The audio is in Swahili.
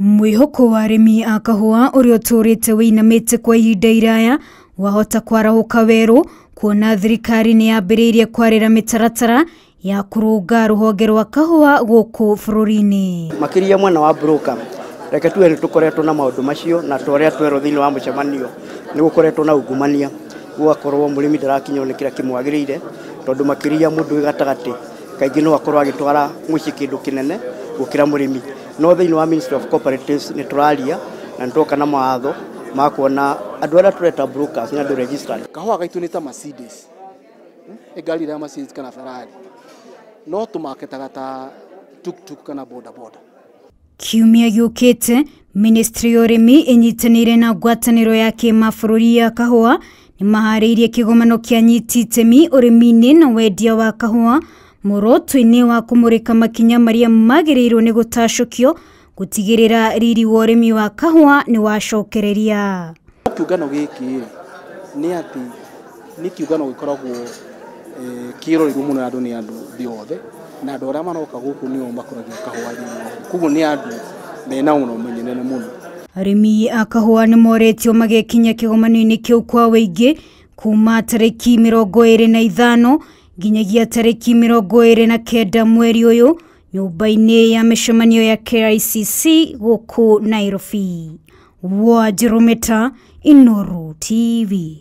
Mwihoko wa arimi a kahua uria uturite winamite kwa ihinda iraya wahota kwarahuka weru kuona thirikari ni yambiriirie kwarira mitaratara ya kurunga ruhonge rwa kahua guku bururi-ini. Makiria mwana wa broker reke tuwe ni tukoretwo na maundu macio na toria twero thiini wa mucemanio ni gukoretwo na ungumania gugakorwo murimi ndarakinywo ni kira kimwagirire tondu makiria mundu gatagati kaingi no akorwo agitwara muci kindu kinene gukira murimi no thiini wa Ministry of Cooperatives ni turaria na ndoka na mawatho makuona andu aria tureta brokers ni andu registered. Kahua gaitu ni ta Mercedes egali ya Mercedes kana Ferrari no tumaketaga ta tuk kana boda. Kiumia giukite Ministry ya Urimi inyitanire na ngwataniro ya kimabũrũri ya kahua ni mahariirie kigomano kia nyititemi urimi-ini na wendia wa kahua muroto-ini wa kumurika makinya maria magirirwo ni gutacukio gutigirira riri wa urimi wa kahua ni wacokereria. Kiugano giki ni ati ni kiugano gikoragwo kiroriru muno andu ni andu biothe na andu aria maroka guku ni makuragia kahua thini kuguo ni andu mena umenyo muno. Arimi a kahua ni moretio magekinya kigomano-ini kiu kwa weingi kuma tariki 25 nginyagia tariki 29 mweri uyu nyumba-ini ya mishemanio ya KICC guku Nairobi. Wanjiru Meta, Inooro TV.